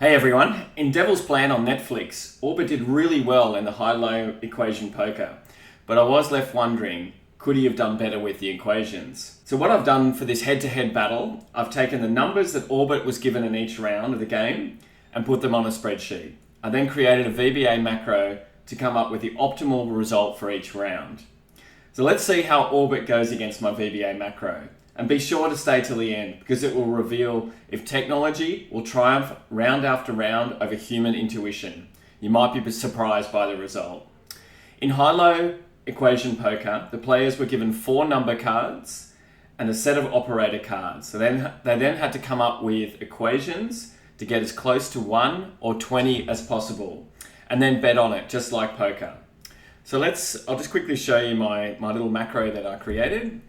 Hey everyone, in Devil's Plan on Netflix, Orbit did really well in the high-low equation poker, but I was left wondering, could he have done better with the equations? So what I've done for this head-to-head battle, I've taken the numbers that Orbit was given in each round of the game and put them on a spreadsheet. I then created a VBA macro to come up with the optimal result for each round. So let's see how Orbit goes against my VBA macro. And be sure to stay till the end because it will reveal if technology will triumph round after round over human intuition. You might be surprised by the result. In high-low equation poker, the players were given 4 number cards and a set of operator cards. So they then had to come up with equations to get as close to 1 or 20 as possible and then bet on it, just like poker. So I'll just quickly show you my little macro that I created.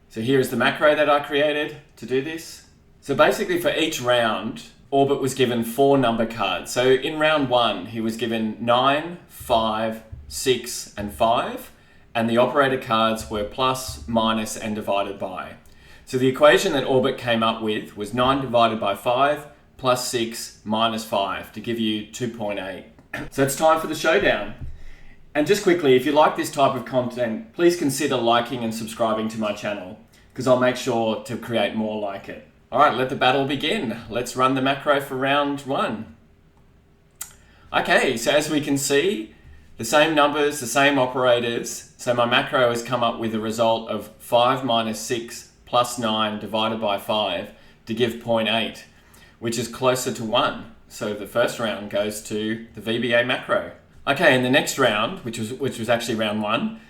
So here is the macro that I created to do this. So basically for each round, Orbit was given 4 number cards. So in round 1, he was given 9, 5, 6, and 5. And the operator cards were plus, minus, and divided by. So the equation that Orbit came up with was 9 divided by 5 plus 6 minus 5 to give you 2.8. So it's time for the showdown. And just quickly, if you like this type of content, please consider liking and subscribing to my channel because I'll make sure to create more like it. All right, let the battle begin. Let's run the macro for round 1. Okay, so as we can see, the same numbers, the same operators. So my macro has come up with a result of 5 minus 6 plus 9 divided by 5 to give 0.8, which is closer to 1. So the first round goes to the VBA macro. Okay, in the next round, which was actually round 1,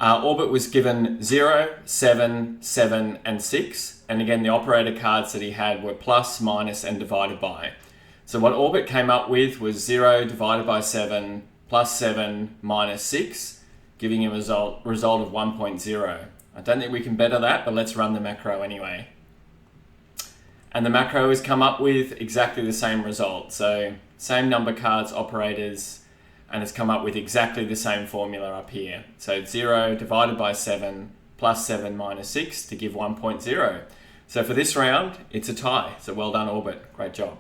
Orbit was given 0, 7, 7, and 6. And again, the operator cards that he had were plus, minus, and divided by. So what Orbit came up with was 0 divided by 7, plus 7, minus 6, giving him a result of 1.0. I don't think we can better that, but let's run the macro anyway. And the macro has come up with exactly the same result. So same number cards, operators, and it's come up with exactly the same formula up here. So 0 divided by 7 plus 7 minus 6 to give 1.0. So for this round, it's a tie. So well done, Orbit. Great job.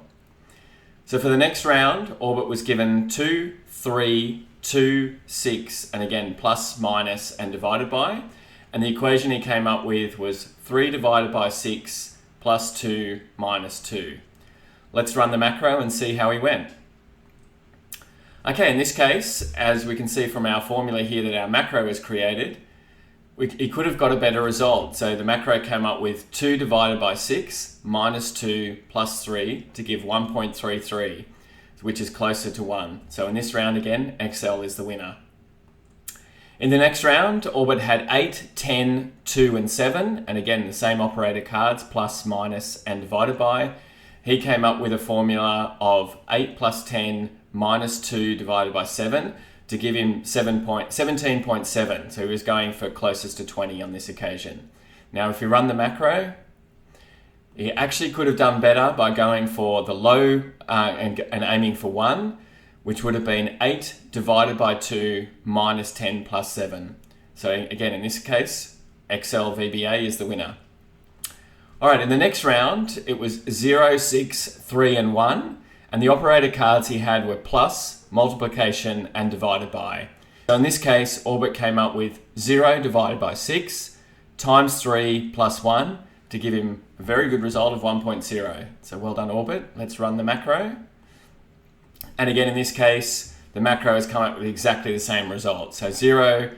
So for the next round, Orbit was given 2, 3, 2, 6, and again, plus, minus, and divided by. And the equation he came up with was 3 divided by 6 plus 2 minus 2. Let's run the macro and see how he went. Okay, in this case, as we can see from our formula here that our macro is created, he could have got a better result. So the macro came up with 2 divided by 6 minus 2 plus 3 to give 1.33, which is closer to 1. So in this round again, Excel is the winner. In the next round, Orbit had 8, 10, 2, and 7. And again, the same operator cards, plus, minus, and divided by. He came up with a formula of 8 plus 10 minus 2 divided by 7 to give him 17.7. So he was going for closest to 20 on this occasion. Now, if you run the macro, he actually could have done better by going for the low and aiming for 1, which would have been 8 divided by 2 minus 10 plus 7. So again, in this case, Excel VBA is the winner. All right, in the next round, it was 0, 6, 3, and 1. And the operator cards he had were plus, multiplication, and divided by. So in this case, Orbit came up with 0 divided by 6 times 3 plus 1 to give him a very good result of 1.0. So well done, Orbit. Let's run the macro. And again, in this case, the macro has come up with exactly the same result. So 0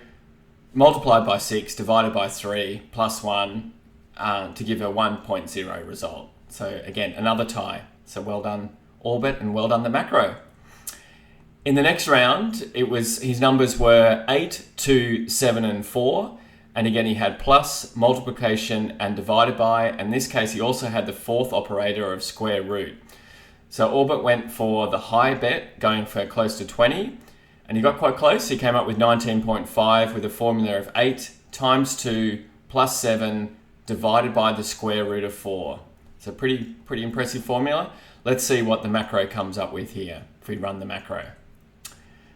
multiplied by 6 divided by 3 plus 1 to give a 1.0 result. So again, another tie. So well done, Orbit, and well done the macro. In the next round, his numbers were 8, 2, 7, and 4. And again, he had plus, multiplication, and divided by. In this case, he also had the 4th operator of square root. So Orbit went for the high bet, going for close to 20. And he got quite close. He came up with 19.5 with a formula of 8 times 2 plus 7 divided by the square root of 4. So pretty impressive formula. Let's see what the macro comes up with here if we run the macro.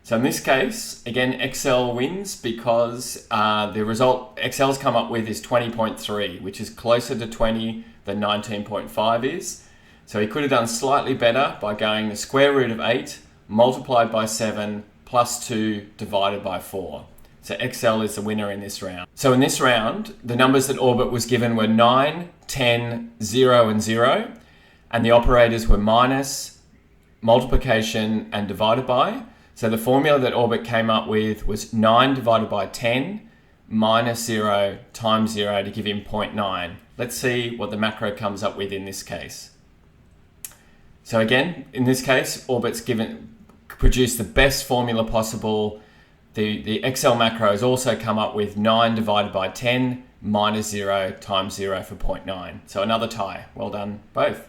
So in this case, again, Excel wins because the result Excel's come up with is 20.3, which is closer to 20 than 19.5 is. So he could have done slightly better by going the square root of 8 multiplied by 7 plus 2 divided by 4. So Excel is the winner in this round. So in this round, the numbers that Orbit was given were 9, 10, 0 and 0. And the operators were minus, multiplication and divided by. So the formula that Orbit came up with was 9 divided by 10 minus 0 times 0 to give him 0.9. Let's see what the macro comes up with in this case. So again, in this case, Orbit's produced the best formula possible. The Excel macro has also come up with 9 divided by 10 minus 0 times 0 for 0.9. So another tie. Well done, both.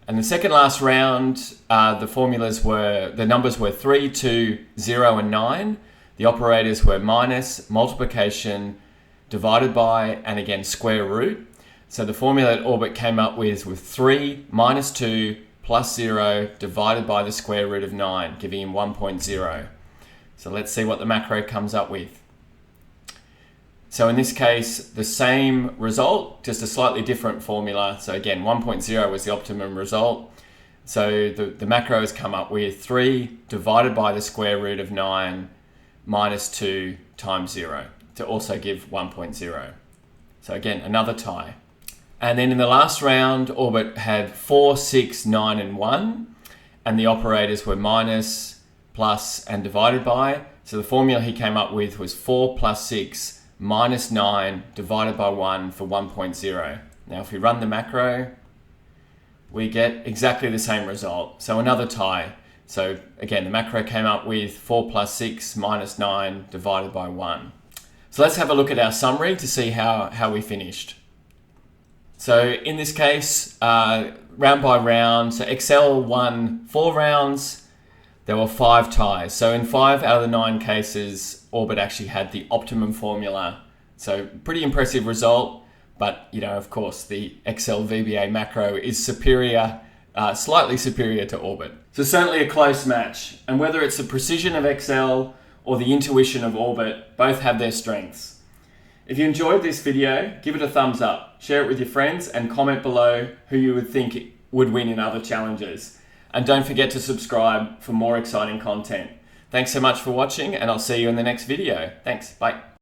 And the second last round, the numbers were 3, 2, 0 and 9. The operators were minus, multiplication, divided by, and again, square root. So the formula that Orbit came up with was 3 minus 2 plus 0 divided by the square root of 9, giving him 1.0. So let's see what the macro comes up with. So in this case, the same result, just a slightly different formula. So again, 1.0 was the optimum result. So the macro has come up with 3 divided by the square root of 9 minus 2 times 0 to also give 1.0. So again, another tie. And then in the last round, Orbit had 4, 6, 9 and 1. And the operators were minus, plus and divided by. So the formula he came up with was 4 plus 6 minus 9 divided by 1 for 1.0. Now if we run the macro, we get exactly the same result. So another tie. So again, the macro came up with 4 plus 6 minus 9 divided by 1. So let's have a look at our summary to see how we finished. So in this case, round by round, so Excel won 4 rounds. There were 5 ties. So in 5 out of the 9 cases, Orbit actually had the optimum formula. So pretty impressive result. But, of course, the Excel VBA macro is superior, slightly superior to Orbit. So certainly a close match. And whether it's the precision of Excel or the intuition of Orbit, both have their strengths. If you enjoyed this video, give it a thumbs up, share it with your friends, and comment below who you would think would win in other challenges. And don't forget to subscribe for more exciting content. Thanks so much for watching, and I'll see you in the next video. Thanks, bye.